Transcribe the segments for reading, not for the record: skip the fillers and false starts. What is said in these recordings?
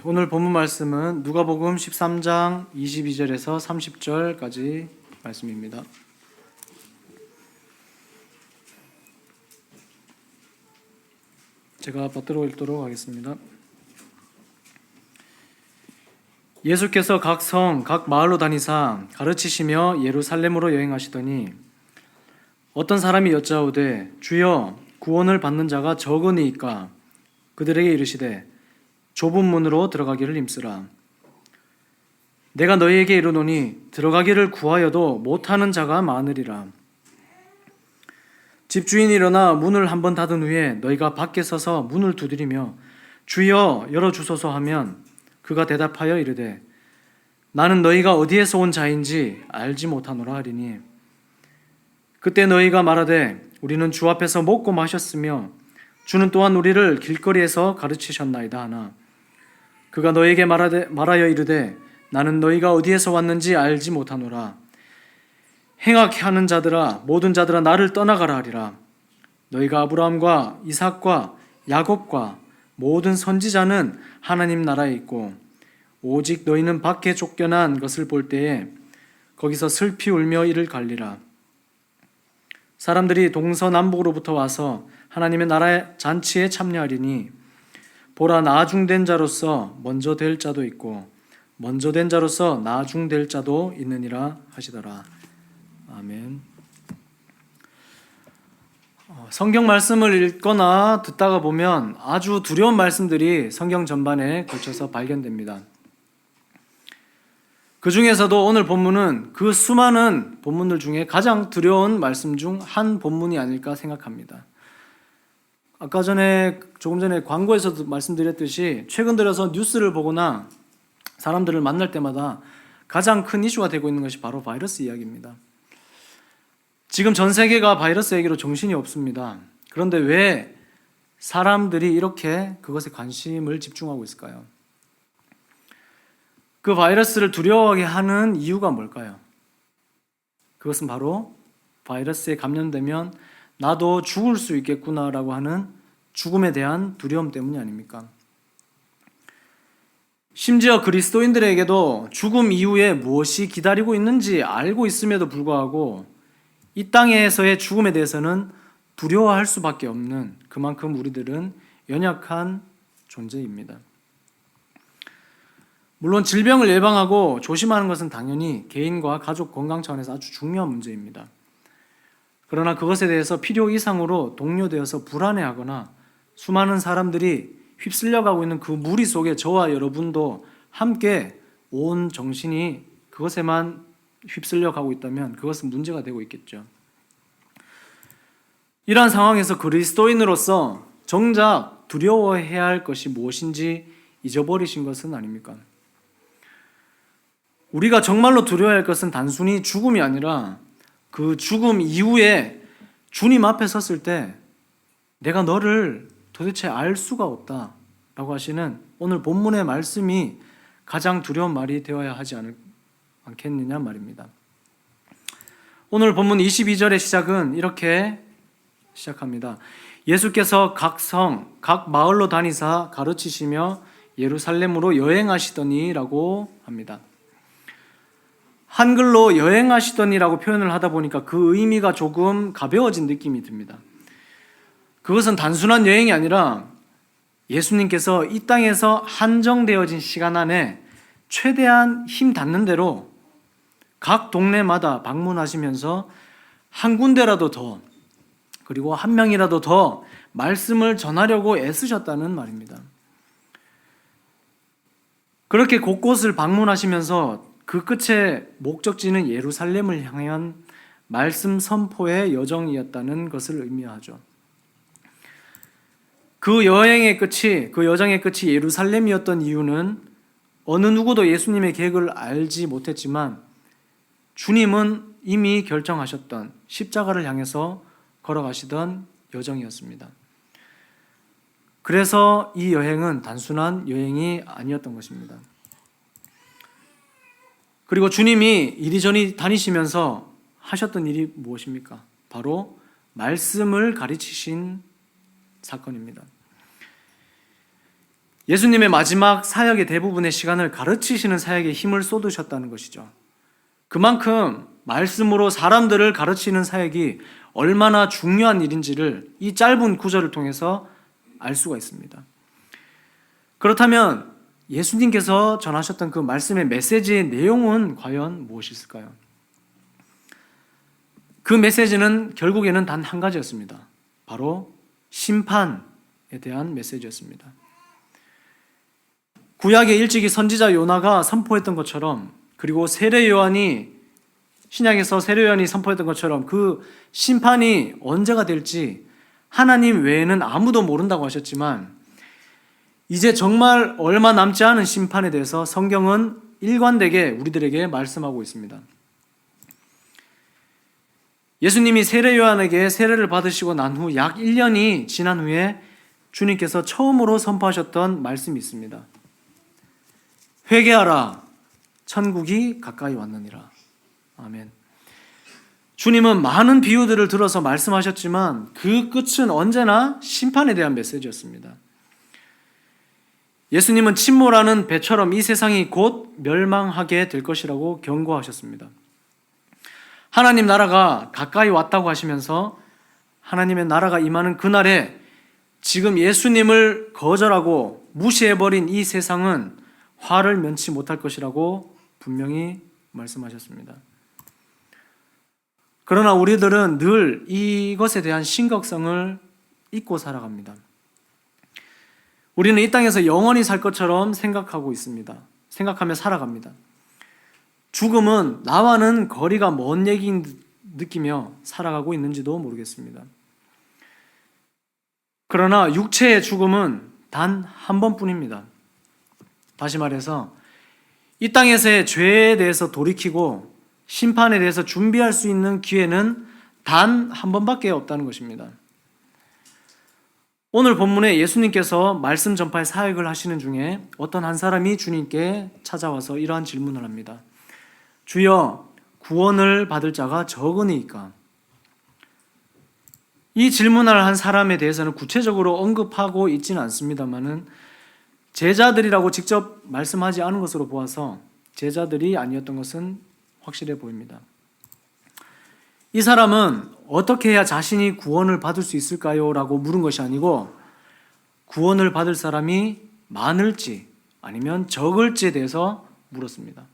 오늘 본문 말씀은 누가복음 13장 22절에서 30절까지 말씀입니다. 제가 받들어 읽도록 하겠습니다. 예수께서 각 성, 각 마을로 다니사 가르치시며 예루살렘으로 여행하시더니 어떤 사람이 여짜오되 주여 구원을 받는 자가 적으니이까 그들에게 이르시되 좁은 문으로 들어가기를 힘쓰라. 내가 너희에게 이르노니 들어가기를 구하여도 못하는 자가 많으리라. 집주인이 일어나 문을 한번 닫은 후에 너희가 밖에 서서 문을 두드리며 주여 열어주소서 하면 그가 대답하여 이르되 나는 너희가 어디에서 온 자인지 알지 못하노라 하리니 그때 너희가 말하되 우리는 주 앞에서 먹고 마셨으며 주는 또한 우리를 길거리에서 가르치셨나이다 하나 그가 너희에게 말하여 이르되 나는 너희가 어디에서 왔는지 알지 못하노라. 행악해 하는 자들아 모든 자들아 나를 떠나가라 하리라. 너희가 아브라함과 이삭과 야곱과 모든 선지자는 하나님 나라에 있고 오직 너희는 밖에 쫓겨난 것을 볼 때에 거기서 슬피 울며 이를 갈리라. 사람들이 동서남북으로부터 와서 하나님의 나라의 잔치에 참여하리니 보라 나중된 자로서 먼저 될 자도 있고 먼저 된 자로서 나중될 자도 있느니라 하시더라. 아멘. 성경 말씀을 읽거나 듣다가 보면 아주 두려운 말씀들이 성경 전반에 걸쳐서 발견됩니다. 그 중에서도 오늘 본문은 그 수많은 본문들 중에 가장 두려운 말씀 중 한 본문이 아닐까 생각합니다. 아까 조금 전에 광고에서도 말씀드렸듯이 최근 들어서 뉴스를 보거나 사람들을 만날 때마다 가장 큰 이슈가 되고 있는 것이 바로 바이러스 이야기입니다. 지금 전 세계가 바이러스 얘기로 정신이 없습니다. 그런데 왜 사람들이 이렇게 그것에 관심을 집중하고 있을까요? 그 바이러스를 두려워하게 하는 이유가 뭘까요? 그것은 바로 바이러스에 감염되면 나도 죽을 수 있겠구나라고 하는 죽음에 대한 두려움 때문이 아닙니까? 심지어 그리스도인들에게도 죽음 이후에 무엇이 기다리고 있는지 알고 있음에도 불구하고 이 땅에서의 죽음에 대해서는 두려워할 수밖에 없는 그만큼 우리들은 연약한 존재입니다. 물론 질병을 예방하고 조심하는 것은 당연히 개인과 가족 건강 차원에서 아주 중요한 문제입니다. 그러나 그것에 대해서 필요 이상으로 동요되어서 불안해하거나 수많은 사람들이 휩쓸려가고 있는 그 무리 속에 저와 여러분도 함께 온 정신이 그것에만 휩쓸려가고 있다면 그것은 문제가 되고 있겠죠. 이러한 상황에서 그리스도인으로서 정작 두려워해야 할 것이 무엇인지 잊어버리신 것은 아닙니까? 우리가 정말로 두려워해야 할 것은 단순히 죽음이 아니라 그 죽음 이후에 주님 앞에 섰을 때 내가 너를 도대체 알 수가 없다 라고 하시는 오늘 본문의 말씀이 가장 두려운 말이 되어야 하지 않겠느냐 말입니다. 오늘 본문 22절의 시작은 이렇게 시작합니다. 예수께서 각 성, 각 마을로 다니사 가르치시며 예루살렘으로 여행하시더니 라고 합니다. 한글로 여행하시더니라고 표현을 하다 보니까 그 의미가 조금 가벼워진 느낌이 듭니다. 그것은 단순한 여행이 아니라 예수님께서 이 땅에서 한정되어진 시간 안에 최대한 힘 닿는 대로 각 동네마다 방문하시면서 한 군데라도 더 그리고 한 명이라도 더 말씀을 전하려고 애쓰셨다는 말입니다. 그렇게 곳곳을 방문하시면서 그 끝에 목적지는 예루살렘을 향한 말씀 선포의 여정이었다는 것을 의미하죠. 그 여정의 끝이 예루살렘이었던 이유는 어느 누구도 예수님의 계획을 알지 못했지만 주님은 이미 결정하셨던 십자가를 향해서 걸어가시던 여정이었습니다. 그래서 이 여행은 단순한 여행이 아니었던 것입니다. 그리고 주님이 이리저리 다니시면서 하셨던 일이 무엇입니까? 바로 말씀을 가르치신 사건입니다. 예수님의 마지막 사역의 대부분의 시간을 가르치시는 사역에 힘을 쏟으셨다는 것이죠. 그만큼 말씀으로 사람들을 가르치는 사역이 얼마나 중요한 일인지를 이 짧은 구절을 통해서 알 수가 있습니다. 그렇다면 예수님께서 전하셨던 그 말씀의 메시지의 내용은 과연 무엇일까요? 그 메시지는 결국에는 단 한 가지였습니다. 바로 심판에 대한 메시지였습니다. 구약의 일찍이 선지자 요나가 선포했던 것처럼, 그리고 세례 요한이 신약에서 세례 요한이 선포했던 것처럼 그 심판이 언제가 될지 하나님 외에는 아무도 모른다고 하셨지만, 이제 정말 얼마 남지 않은 심판에 대해서 성경은 일관되게 우리들에게 말씀하고 있습니다. 예수님이 세례 요한에게 세례를 받으시고 난 후 약 1년이 지난 후에 주님께서 처음으로 선포하셨던 말씀이 있습니다. 회개하라, 천국이 가까이 왔느니라. 아멘. 주님은 많은 비유들을 들어서 말씀하셨지만 그 끝은 언제나 심판에 대한 메시지였습니다. 예수님은 침몰하는 배처럼 이 세상이 곧 멸망하게 될 것이라고 경고하셨습니다. 하나님 나라가 가까이 왔다고 하시면서 하나님의 나라가 임하는 그날에 지금 예수님을 거절하고 무시해버린 이 세상은 화를 면치 못할 것이라고 분명히 말씀하셨습니다. 그러나 우리들은 늘 이것에 대한 심각성을 잊고 살아갑니다. 우리는 이 땅에서 영원히 살 것처럼 생각하고 있습니다. 생각하며 살아갑니다. 죽음은 나와는 거리가 먼 얘기인 듯 느끼며 살아가고 있는지도 모르겠습니다. 그러나 육체의 죽음은 단 한 번뿐입니다. 다시 말해서 이 땅에서의 죄에 대해서 돌이키고 심판에 대해서 준비할 수 있는 기회는 단 한 번밖에 없다는 것입니다. 오늘 본문에 예수님께서 말씀 전파의 사역을 하시는 중에 어떤 한 사람이 주님께 찾아와서 이러한 질문을 합니다. 주여, 구원을 받을 자가 적으니까? 이 질문을 한 사람에 대해서는 구체적으로 언급하고 있지는 않습니다만은 제자들이라고 직접 말씀하지 않은 것으로 보아서 제자들이 아니었던 것은 확실해 보입니다. 이 사람은 어떻게 해야 자신이 구원을 받을 수 있을까요? 라고 물은 것이 아니고 구원을 받을 사람이 많을지 아니면 적을지에 대해서 물었습니다.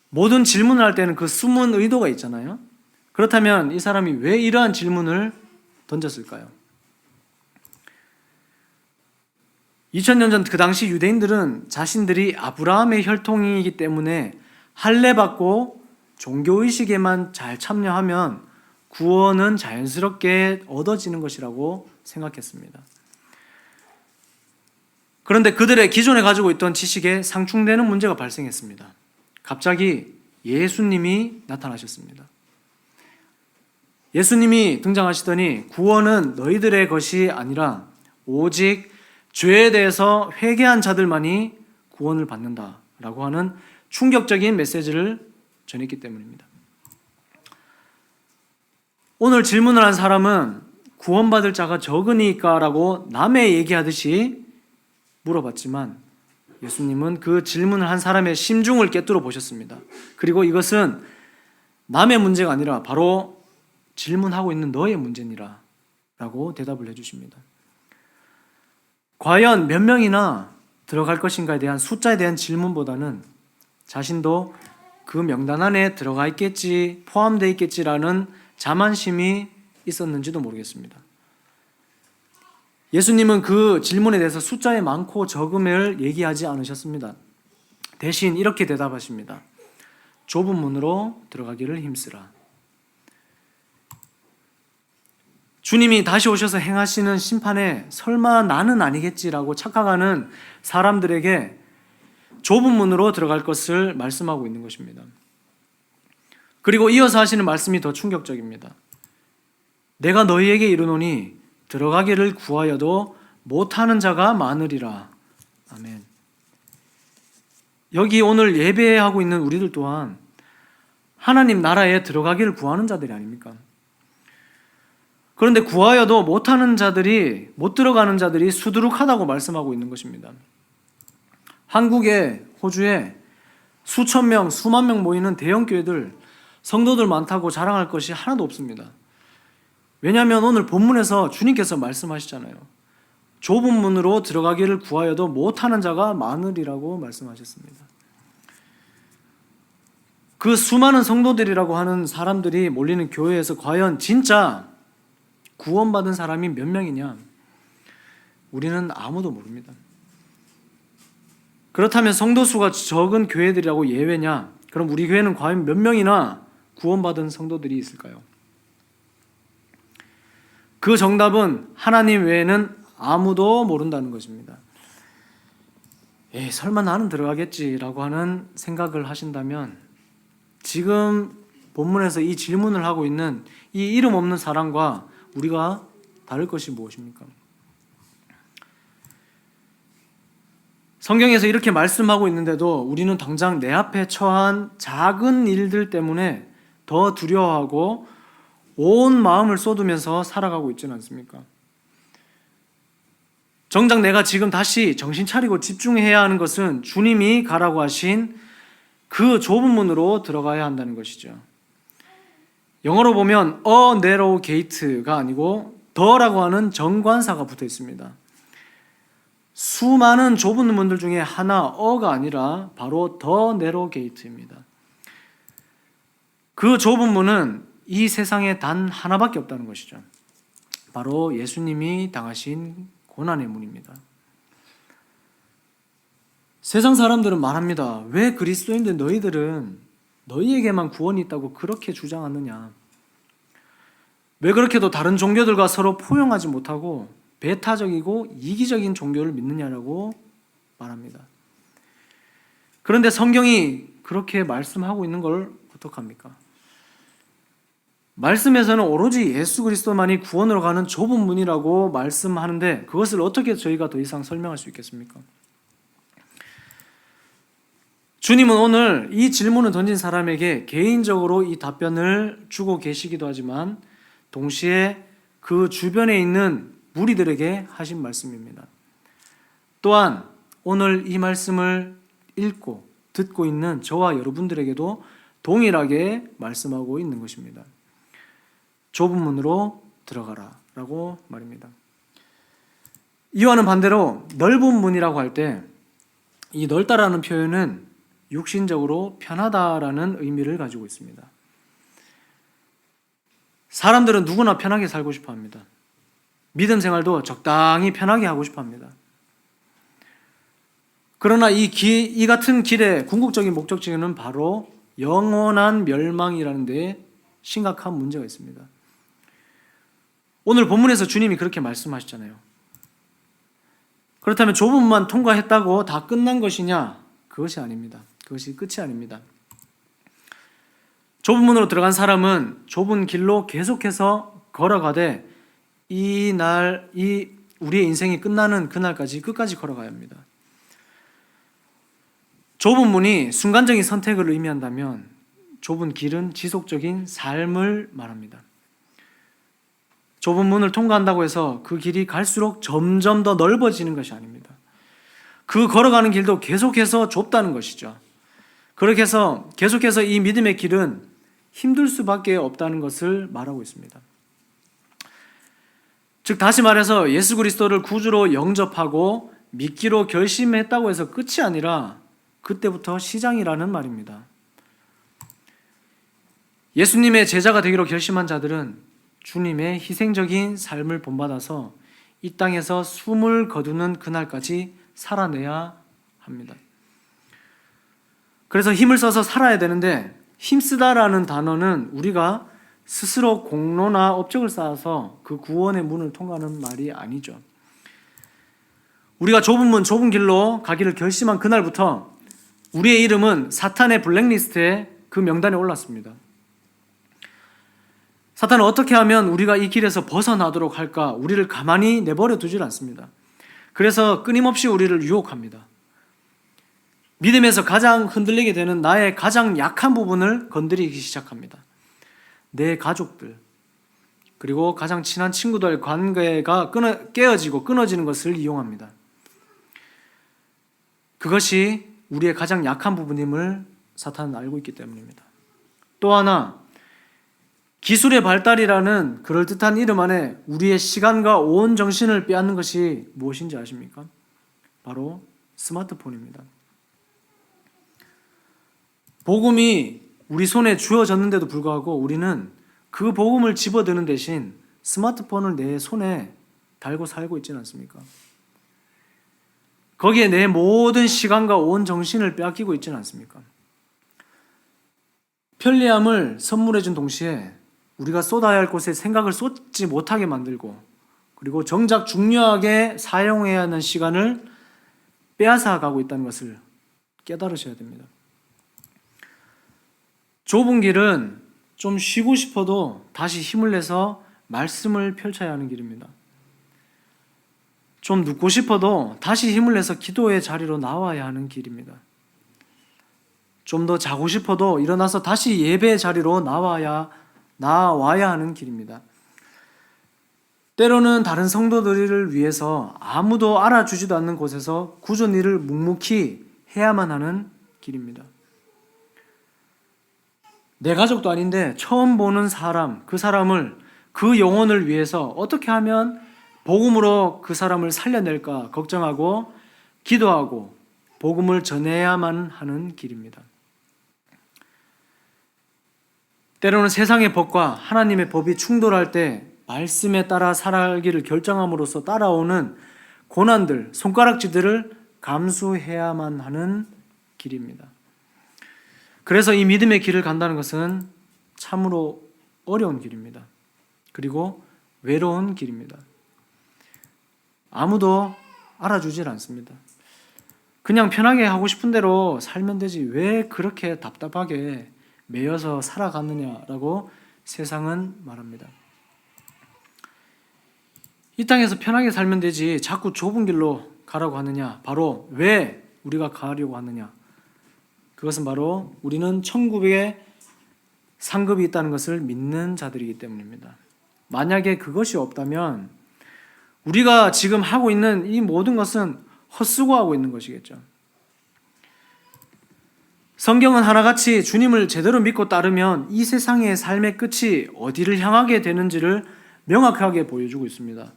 모든 질문을 할 때는 그 숨은 의도가 있잖아요. 그렇다면 이 사람이 왜 이러한 질문을 던졌을까요? 2000년 전 그 당시 유대인들은 자신들이 아브라함의 혈통이기 때문에 할례받고 종교의식에만 잘 참여하면 구원은 자연스럽게 얻어지는 것이라고 생각했습니다. 그런데 그들의 기존에 가지고 있던 지식에 상충되는 문제가 발생했습니다. 갑자기 예수님이 나타나셨습니다. 예수님이 등장하시더니 구원은 너희들의 것이 아니라 오직 죄에 대해서 회개한 자들만이 구원을 받는다라고 하는 충격적인 메시지를 전했기 때문입니다. 오늘 질문을 한 사람은 구원받을 자가 적으니까라고 남의 얘기하듯이 물어봤지만 예수님은 그 질문을 한 사람의 심중을 꿰뚫어 보셨습니다. 그리고 이것은 남의 문제가 아니라 바로 질문하고 있는 너의 문제니라 라고 대답을 해주십니다. 과연 몇 명이나 들어갈 것인가에 대한 숫자에 대한 질문보다는 자신도 그 명단 안에 들어가 있겠지, 포함되어 있겠지라는 자만심이 있었는지도 모르겠습니다. 예수님은 그 질문에 대해서 숫자의 많고 적음을 얘기하지 않으셨습니다. 대신 이렇게 대답하십니다. 좁은 문으로 들어가기를 힘쓰라. 주님이 다시 오셔서 행하시는 심판에 설마 나는 아니겠지라고 착각하는 사람들에게 좁은 문으로 들어갈 것을 말씀하고 있는 것입니다. 그리고 이어서 하시는 말씀이 더 충격적입니다. 내가 너희에게 이르노니 들어가기를 구하여도 못하는 자가 많으리라. 아멘. 여기 오늘 예배하고 있는 우리들 또한 하나님 나라에 들어가기를 구하는 자들이 아닙니까? 그런데 구하여도 못하는 자들이, 못 들어가는 자들이 수두룩하다고 말씀하고 있는 것입니다. 한국에, 호주에 수천 명, 수만 명 모이는 대형 교회들, 성도들 많다고 자랑할 것이 하나도 없습니다. 왜냐하면 오늘 본문에서 주님께서 말씀하시잖아요. 좁은 문으로 들어가기를 구하여도 못하는 자가 많으리라고 말씀하셨습니다. 그 수많은 성도들이라고 하는 사람들이 몰리는 교회에서 과연 진짜 구원받은 사람이 몇 명이냐? 우리는 아무도 모릅니다. 그렇다면 성도 수가 적은 교회들이라고 예외냐? 그럼 우리 교회는 과연 몇 명이나 구원받은 성도들이 있을까요? 그 정답은 하나님 외에는 아무도 모른다는 것입니다. 설마 나는 들어가겠지라고 하는 생각을 하신다면 지금 본문에서 이 질문을 하고 있는 이 이름 없는 사람과 우리가 다를 것이 무엇입니까? 성경에서 이렇게 말씀하고 있는데도 우리는 당장 내 앞에 처한 작은 일들 때문에 더 두려워하고 온 마음을 쏟으면서 살아가고 있지는 않습니까? 정작 내가 지금 다시 정신 차리고 집중해야 하는 것은 주님이 가라고 하신 그 좁은 문으로 들어가야 한다는 것이죠. 영어로 보면 a narrow gate가 아니고 더라고 하는 정관사가 붙어 있습니다. 수많은 좁은 문들 중에 하나, 어가 아니라 바로 더 네로 게이트입니다. 그 좁은 문은 이 세상에 단 하나밖에 없다는 것이죠. 바로 예수님이 당하신 고난의 문입니다. 세상 사람들은 말합니다. 왜 그리스도인들 너희들은 너희에게만 구원이 있다고 그렇게 주장하느냐? 왜 그렇게도 다른 종교들과 서로 포용하지 못하고 배타적이고 이기적인 종교를 믿느냐라고 말합니다. 그런데 성경이 그렇게 말씀하고 있는 걸 어떡합니까? 말씀에서는 오로지 예수 그리스도만이 구원으로 가는 좁은 문이라고 말씀하는데 그것을 어떻게 저희가 더 이상 설명할 수 있겠습니까? 주님은 오늘 이 질문을 던진 사람에게 개인적으로 이 답변을 주고 계시기도 하지만 동시에 그 주변에 있는 무리들에게 하신 말씀입니다. 또한 오늘 이 말씀을 읽고 듣고 있는 저와 여러분들에게도 동일하게 말씀하고 있는 것입니다. 좁은 문으로 들어가라 라고 말입니다. 이와는 반대로 넓은 문이라고 할 때 이 넓다라는 표현은 육신적으로 편하다라는 의미를 가지고 있습니다. 사람들은 누구나 편하게 살고 싶어 합니다. 믿음 생활도 적당히 편하게 하고 싶어 합니다. 그러나 이 같은 길의 궁극적인 목적지는 바로 영원한 멸망이라는 데에 심각한 문제가 있습니다. 오늘 본문에서 주님이 그렇게 말씀하셨잖아요. 그렇다면 좁은 문만 통과했다고 다 끝난 것이냐? 그것이 아닙니다. 그것이 끝이 아닙니다. 좁은 문으로 들어간 사람은 좁은 길로 계속해서 걸어가되 우리의 인생이 끝나는 그날까지 끝까지 걸어가야 합니다. 좁은 문이 순간적인 선택을 의미한다면 좁은 길은 지속적인 삶을 말합니다. 좁은 문을 통과한다고 해서 그 길이 갈수록 점점 더 넓어지는 것이 아닙니다. 그 걸어가는 길도 계속해서 좁다는 것이죠. 그렇게 해서 계속해서 이 믿음의 길은 힘들 수밖에 없다는 것을 말하고 있습니다. 즉 다시 말해서 예수 그리스도를 구주로 영접하고 믿기로 결심했다고 해서 끝이 아니라 그때부터 시작이라는 말입니다. 예수님의 제자가 되기로 결심한 자들은 주님의 희생적인 삶을 본받아서 이 땅에서 숨을 거두는 그날까지 살아내야 합니다. 그래서 힘을 써서 살아야 되는데 힘쓰다라는 단어는 우리가 스스로 공로나 업적을 쌓아서 그 구원의 문을 통과하는 말이 아니죠. 우리가 좁은 문, 좁은 길로 가기를 결심한 그날부터 우리의 이름은 사탄의 블랙리스트에 그 명단에 올랐습니다. 사탄은 어떻게 하면 우리가 이 길에서 벗어나도록 할까? 우리를 가만히 내버려 두질 않습니다. 그래서 끊임없이 우리를 유혹합니다. 믿음에서 가장 흔들리게 되는 나의 가장 약한 부분을 건드리기 시작합니다. 내 가족들, 그리고 가장 친한 친구들 관계가 깨어지고 끊어지는 것을 이용합니다. 그것이 우리의 가장 약한 부분임을 사탄은 알고 있기 때문입니다. 또 하나, 기술의 발달이라는 그럴듯한 이름 안에 우리의 시간과 온 정신을 빼앗는 것이 무엇인지 아십니까? 바로 스마트폰입니다. 복음이 우리 손에 주어졌는데도 불구하고 우리는 그 복음을 집어드는 대신 스마트폰을 내 손에 달고 살고 있지는 않습니까? 거기에 내 모든 시간과 온 정신을 빼앗기고 있지는 않습니까? 편리함을 선물해 준 동시에 우리가 쏟아야 할 곳에 생각을 쏟지 못하게 만들고, 그리고 정작 중요하게 사용해야 하는 시간을 빼앗아 가고 있다는 것을 깨달으셔야 됩니다. 좁은 길은 좀 쉬고 싶어도 다시 힘을 내서 말씀을 펼쳐야 하는 길입니다. 좀 눕고 싶어도 다시 힘을 내서 기도의 자리로 나와야 하는 길입니다. 좀 더 자고 싶어도 일어나서 다시 예배의 자리로 나와야 하는 길입니다. 때로는 다른 성도들을 위해서 아무도 알아주지도 않는 곳에서 구전 일을 묵묵히 해야만 하는 길입니다. 내 가족도 아닌데 처음 보는 사람, 그 영혼을 위해서 어떻게 하면 복음으로 그 사람을 살려낼까 걱정하고 기도하고 복음을 전해야만 하는 길입니다. 때로는 세상의 법과 하나님의 법이 충돌할 때 말씀에 따라 살아가기를 결정함으로써 따라오는 고난들, 손가락질들을 감수해야만 하는 길입니다. 그래서 이 믿음의 길을 간다는 것은 참으로 어려운 길입니다. 그리고 외로운 길입니다. 아무도 알아주질 않습니다. 그냥 편하게 하고 싶은 대로 살면 되지 왜 그렇게 답답하게 매여서 살아갔느냐라고 세상은 말합니다. 이 땅에서 편하게 살면 되지 자꾸 좁은 길로 가라고 하느냐, 바로 왜 우리가 가려고 하느냐, 그것은 바로 우리는 천국에 상급이 있다는 것을 믿는 자들이기 때문입니다. 만약에 그것이 없다면 우리가 지금 하고 있는 이 모든 것은 헛수고하고 있는 것이겠죠. 성경은 하나같이 주님을 제대로 믿고 따르면 이 세상의 삶의 끝이 어디를 향하게 되는지를 명확하게 보여주고 있습니다.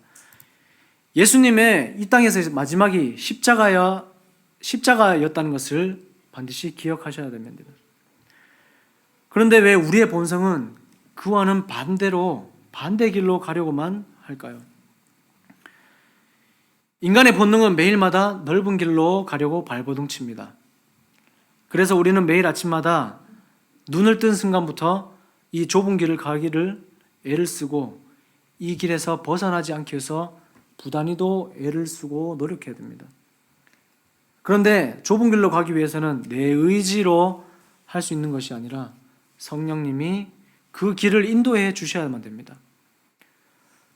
예수님의 이 땅에서의 마지막이 십자가였다는 것을 반드시 기억하셔야 됩니다. 그런데 왜 우리의 본성은 그와는 반대 길로 가려고만 할까요? 인간의 본능은 매일마다 넓은 길로 가려고 발버둥칩니다. 그래서 우리는 매일 아침마다 눈을 뜬 순간부터 이 좁은 길을 가기를 애를 쓰고 이 길에서 벗어나지 않기 위해서 부단히도 애를 쓰고 노력해야 됩니다. 그런데 좁은 길로 가기 위해서는 내 의지로 할 수 있는 것이 아니라 성령님이 그 길을 인도해 주셔야만 됩니다.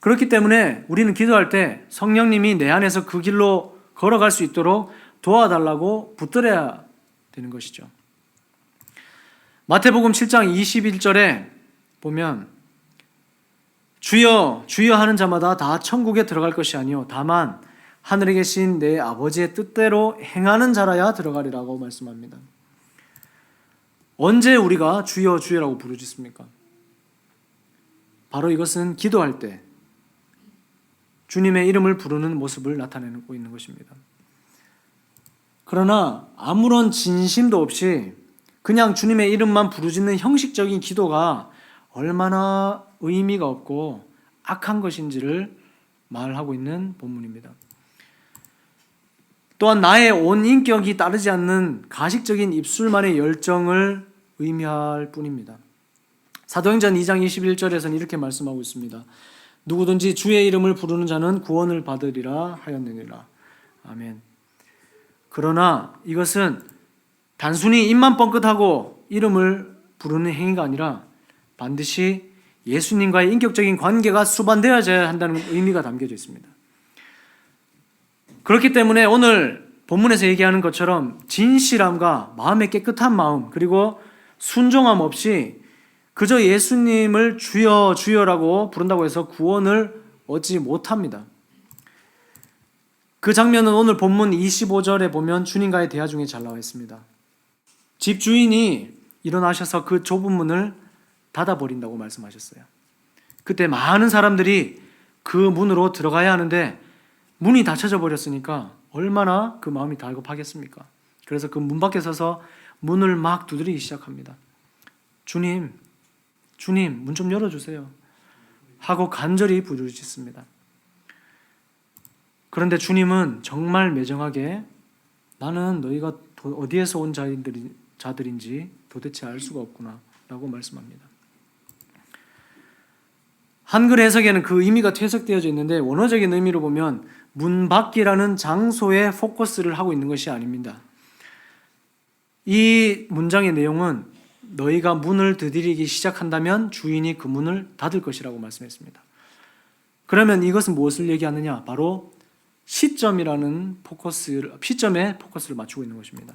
그렇기 때문에 우리는 기도할 때 성령님이 내 안에서 그 길로 걸어갈 수 있도록 도와달라고 붙들어야 되는 것이죠. 마태복음 7장 21절에 보면 주여 주여 하는 자마다 다 천국에 들어갈 것이 아니요 다만 하늘에 계신 내 아버지의 뜻대로 행하는 자라야 들어가리라고 말씀합니다. 언제 우리가 주여 주여라고 부르짖습니까? 바로 이것은 기도할 때 주님의 이름을 부르는 모습을 나타내고 있는 것입니다. 그러나 아무런 진심도 없이 그냥 주님의 이름만 부르짖는 형식적인 기도가 얼마나 의미가 없고 악한 것인지를 말하고 있는 본문입니다. 또한 나의 온 인격이 따르지 않는 가식적인 입술만의 열정을 의미할 뿐입니다. 사도행전 2장 21절에서는 이렇게 말씀하고 있습니다. 누구든지 주의 이름을 부르는 자는 구원을 받으리라 하였느니라. 아멘. 그러나 이것은 단순히 입만 뻥끗하고 이름을 부르는 행위가 아니라 반드시 예수님과의 인격적인 관계가 수반되어져야 한다는 의미가 담겨져 있습니다. 그렇기 때문에 오늘 본문에서 얘기하는 것처럼 진실함과 마음의 깨끗한 마음 그리고 순종함 없이 그저 예수님을 주여 주여라고 부른다고 해서 구원을 얻지 못합니다. 그 장면은 오늘 본문 25절에 보면 주님과의 대화 중에 잘 나와 있습니다. 집 주인이 일어나셔서 그 좁은 문을 닫아버린다고 말씀하셨어요. 그때 많은 사람들이 그 문으로 들어가야 하는데 문이 닫혀져 버렸으니까 얼마나 그 마음이 다급하겠습니까? 그래서 그 문 밖에 서서 문을 막 두드리기 시작합니다. 주님, 문 좀 열어주세요 하고 간절히 부르짖습니다. 그런데 주님은 정말 매정하게 나는 너희가 어디에서 온 자들인지 도대체 알 수가 없구나 라고 말씀합니다. 한글 해석에는 그 의미가 퇴색되어져 있는데 원어적인 의미로 보면 문 밖이라는 장소에 포커스를 하고 있는 것이 아닙니다. 이 문장의 내용은 너희가 문을 두드리기 시작한다면 주인이 그 문을 닫을 것이라고 말씀했습니다. 그러면 이것은 무엇을 얘기하느냐? 바로 시점에 포커스를 맞추고 있는 것입니다.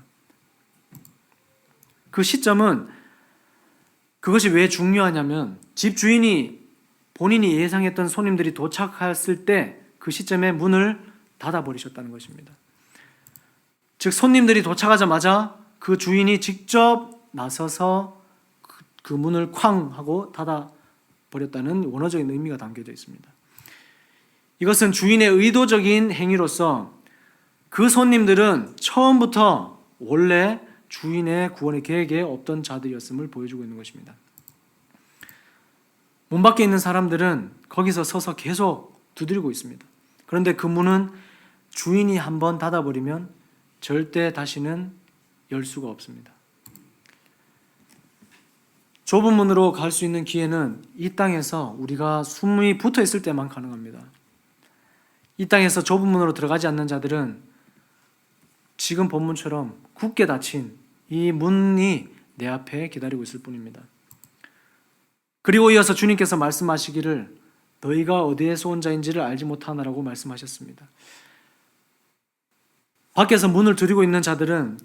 그 시점은 그것이 왜 중요하냐면 집 주인이 본인이 예상했던 손님들이 도착했을 때 그 시점에 문을 닫아버리셨다는 것입니다. 즉 손님들이 도착하자마자 그 주인이 직접 나서서 그 문을 쾅 하고 닫아버렸다는 원어적인 의미가 담겨져 있습니다. 이것은 주인의 의도적인 행위로서 그 손님들은 처음부터 원래 주인의 구원의 계획에 없던 자들이었음을 보여주고 있는 것입니다. 문 밖에 있는 사람들은 거기서 서서 계속 두드리고 있습니다. 그런데 그 문은 주인이 한번 닫아버리면 절대 다시는 열 수가 없습니다. 좁은 문으로 갈 수 있는 기회는 이 땅에서 우리가 숨이 붙어 있을 때만 가능합니다. 이 땅에서 좁은 문으로 들어가지 않는 자들은 지금 본문처럼 굳게 닫힌 이 문이 내 앞에 기다리고 있을 뿐입니다. 그리고 이어서 주님께서 말씀하시기를 너희가 어디에서 온 자인지를 알지 못하나라고 말씀하셨습니다. 밖에서 문을 두드리고 있는 자들은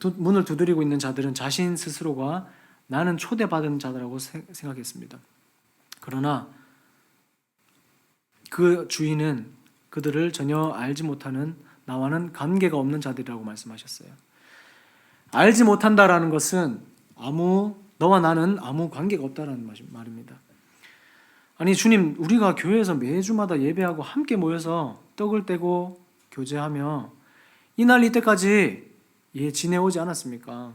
자신 스스로가 나는 초대받은 자라고 생각했습니다. 그러나 그 주인은 그들을 전혀 알지 못하는 나와는 관계가 없는 자들이라고 말씀하셨어요. 알지 못한다라는 것은 너와 나는 아무 관계가 없다라는 말입니다. 아니 주님, 우리가 교회에서 매주마다 예배하고 함께 모여서 떡을 떼고 교제하며 이날 이때까지 지내오지 않았습니까?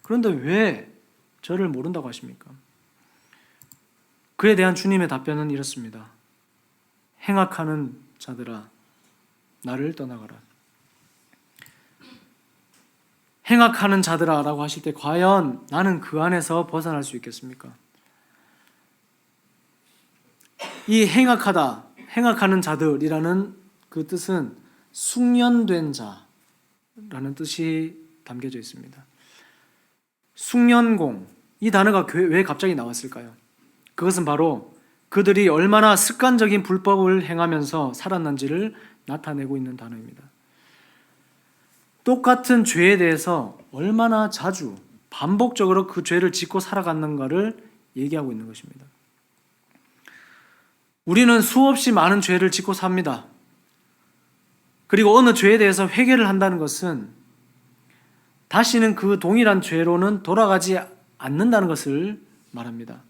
그런데 왜 저를 모른다고 하십니까? 그에 대한 주님의 답변은 이렇습니다. 행악하는 자들아, 나를 떠나가라. 행악하는 자들아 라고 하실 때 과연 나는 그 안에서 벗어날 수 있겠습니까? 이 행악하는 자들이라는 그 뜻은 숙련된 자라는 뜻이 담겨져 있습니다. 숙련공, 이 단어가 왜 갑자기 나왔을까요? 그것은 바로 그들이 얼마나 습관적인 불법을 행하면서 살았는지를 나타내고 있는 단어입니다. 똑같은 죄에 대해서 얼마나 자주 반복적으로 그 죄를 짓고 살아갔는가를 얘기하고 있는 것입니다. 우리는 수없이 많은 죄를 짓고 삽니다. 그리고 어느 죄에 대해서 회개를 한다는 것은 다시는 그 동일한 죄로는 돌아가지 않는다는 것을 말합니다.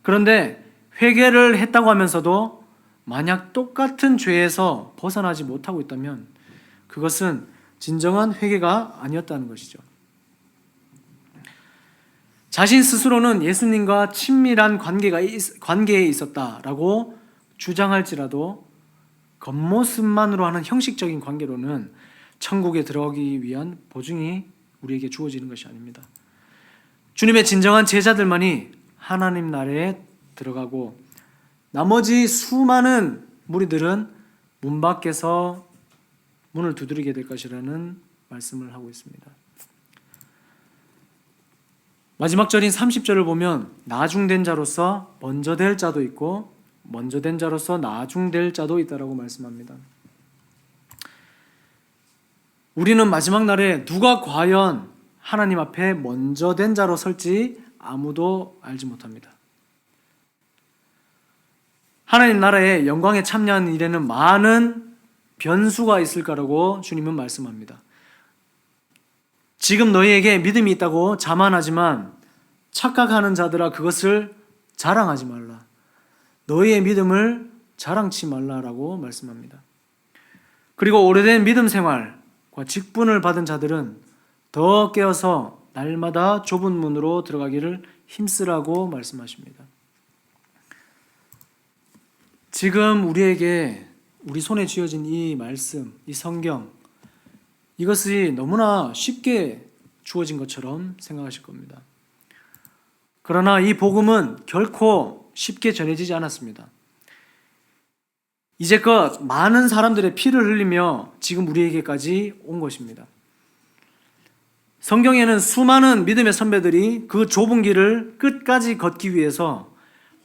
그런데 회개를 했다고 하면서도 만약 똑같은 죄에서 벗어나지 못하고 있다면 그것은 진정한 회개가 아니었다는 것이죠. 자신 스스로는 예수님과 친밀한 관계에 있었다라고 주장할지라도 겉모습만으로 하는 형식적인 관계로는 천국에 들어가기 위한 보증이 우리에게 주어지는 것이 아닙니다. 주님의 진정한 제자들만이 하나님 나라에 들어가고 나머지 수많은 무리들은 문 밖에서 문을 두드리게 될 것이라는 말씀을 하고 있습니다. 마지막 절인 30절을 보면 나중된 자로서 먼저 될 자도 있고 먼저 된 자로서 나중될 자도 있다라고 말씀합니다. 우리는 마지막 날에 누가 과연 하나님 앞에 먼저 된 자로 설지 아무도 알지 못합니다. 하나님 나라의 영광에 참여하는 일에는 많은 변수가 있을 거라고 주님은 말씀합니다. 지금 너희에게 믿음이 있다고 자만하지만 착각하는 자들아 그것을 자랑하지 말라. 너희의 믿음을 자랑치 말라라고 말씀합니다. 그리고 오래된 믿음 생활과 직분을 받은 자들은 더 깨어서 날마다 좁은 문으로 들어가기를 힘쓰라고 말씀하십니다. 지금 우리에게 우리 손에 쥐어진 이 말씀, 이 성경, 이것이 너무나 쉽게 주어진 것처럼 생각하실 겁니다. 그러나 이 복음은 결코 쉽게 전해지지 않았습니다. 이제껏 많은 사람들의 피를 흘리며 지금 우리에게까지 온 것입니다. 성경에는 수많은 믿음의 선배들이 그 좁은 길을 끝까지 걷기 위해서,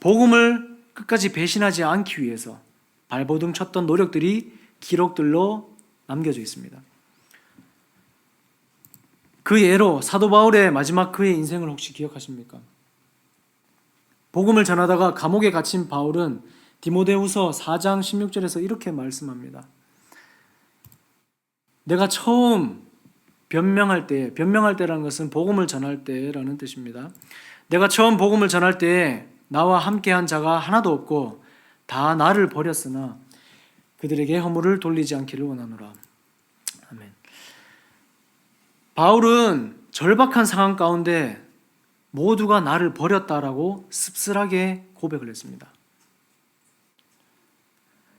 복음을 끝까지 배신하지 않기 위해서 발버둥 쳤던 노력들이 기록들로 남겨져 있습니다. 그 예로 사도 바울의 마지막 그의 인생을 혹시 기억하십니까? 복음을 전하다가 감옥에 갇힌 바울은 디모데후서 4장 16절에서 이렇게 말씀합니다. 내가 처음 변명할 때라는 것은 복음을 전할 때라는 뜻입니다. 내가 처음 복음을 전할 때에 나와 함께한 자가 하나도 없고 다 나를 버렸으나 그들에게 허물을 돌리지 않기를 원하노라. 아멘. 바울은 절박한 상황 가운데 모두가 나를 버렸다라고 씁쓸하게 고백을 했습니다.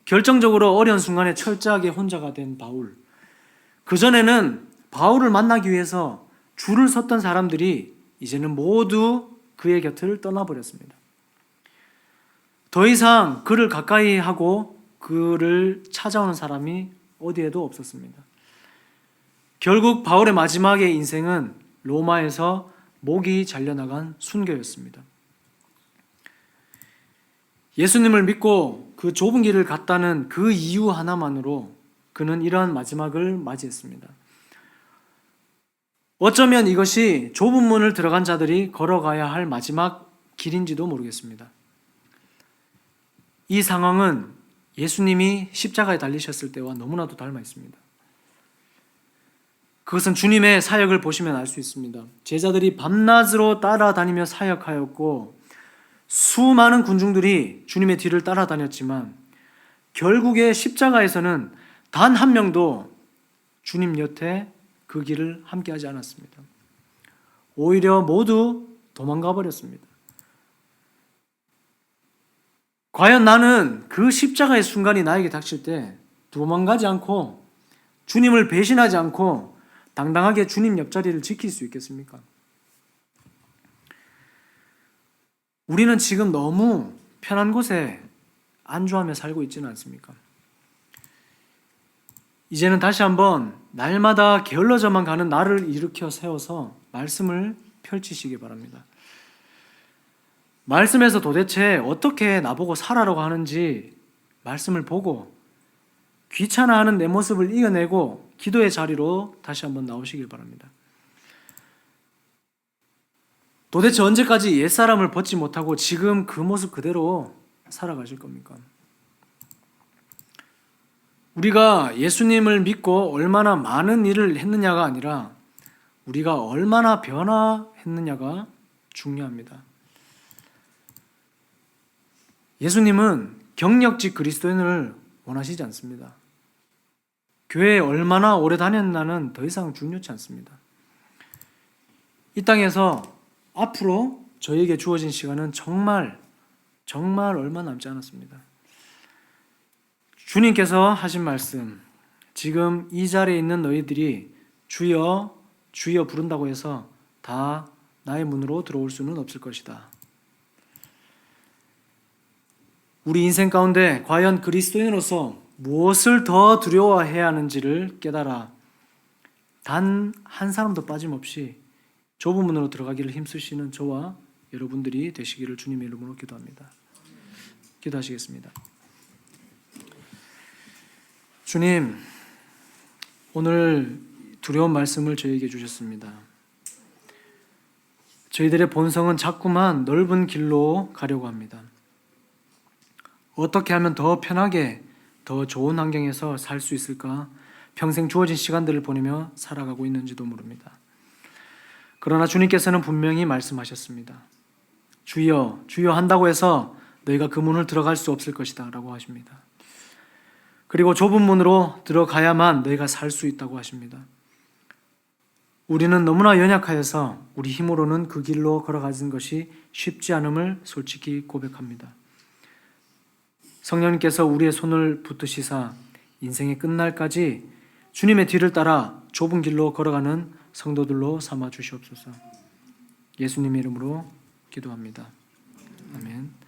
결정적으로 어려운 순간에 철저하게 혼자가 된 바울. 그전에는 바울을 만나기 위해서 줄을 섰던 사람들이 이제는 모두 그의 곁을 떠나버렸습니다. 더 이상 그를 가까이 하고 그를 찾아오는 사람이 어디에도 없었습니다. 결국 바울의 마지막의 인생은 로마에서 목이 잘려나간 순교였습니다. 예수님을 믿고 그 좁은 길을 갔다는 그 이유 하나만으로 그는 이러한 마지막을 맞이했습니다. 어쩌면 이것이 좁은 문을 들어간 자들이 걸어가야 할 마지막 길인지도 모르겠습니다. 이 상황은 예수님이 십자가에 달리셨을 때와 너무나도 닮아 있습니다. 그것은 주님의 사역을 보시면 알 수 있습니다. 제자들이 밤낮으로 따라다니며 사역하였고 수많은 군중들이 주님의 뒤를 따라다녔지만 결국에 십자가에서는 단 한 명도 주님 여태 그 길을 함께하지 않았습니다. 오히려 모두 도망가 버렸습니다. 과연 나는 그 십자가의 순간이 나에게 닥칠 때 도망가지 않고 주님을 배신하지 않고 당당하게 주님 옆자리를 지킬 수 있겠습니까? 우리는 지금 너무 편한 곳에 안주하며 살고 있지는 않습니까? 이제는 다시 한번 날마다 게을러져만 가는 나를 일으켜 세워서 말씀을 펼치시기 바랍니다. 말씀에서 도대체 어떻게 나보고 살아라고 하는지 말씀을 보고 귀찮아하는 내 모습을 이겨내고 기도의 자리로 다시 한번 나오시길 바랍니다. 도대체 언제까지 옛사람을 벗지 못하고 지금 그 모습 그대로 살아가실 겁니까? 우리가 예수님을 믿고 얼마나 많은 일을 했느냐가 아니라 우리가 얼마나 변화했느냐가 중요합니다. 예수님은 경력직 그리스도인을 원하시지 않습니다. 교회에 얼마나 오래 다녔나는 더 이상 중요치 않습니다. 이 땅에서 앞으로 저에게 주어진 시간은 정말 얼마 남지 않았습니다. 주님께서 하신 말씀, 지금 이 자리에 있는 너희들이 주여 주여 부른다고 해서 다 나의 문으로 들어올 수는 없을 것이다. 우리 인생 가운데 과연 그리스도인으로서 무엇을 더 두려워해야 하는지를 깨달아 단 한 사람도 빠짐없이 좁은 문으로 들어가기를 힘쓰시는 저와 여러분들이 되시기를 주님의 이름으로 기도합니다. 기도하시겠습니다. 주님, 오늘 두려운 말씀을 저에게 주셨습니다. 저희들의 본성은 자꾸만 넓은 길로 가려고 합니다. 어떻게 하면 더 편하게, 더 좋은 환경에서 살 수 있을까? 평생 주어진 시간들을 보내며 살아가고 있는지도 모릅니다. 그러나 주님께서는 분명히 말씀하셨습니다. 주여, 주여 한다고 해서 너희가 그 문을 들어갈 수 없을 것이다 라고 하십니다. 그리고 좁은 문으로 들어가야만 너희가 살 수 있다고 하십니다. 우리는 너무나 연약하여서 우리 힘으로는 그 길로 걸어가는 것이 쉽지 않음을 솔직히 고백합니다. 성령님께서 우리의 손을 붙드시사 인생의 끝날까지 주님의 뒤를 따라 좁은 길로 걸어가는 성도들로 삼아 주시옵소서. 예수님의 이름으로 기도합니다. 아멘.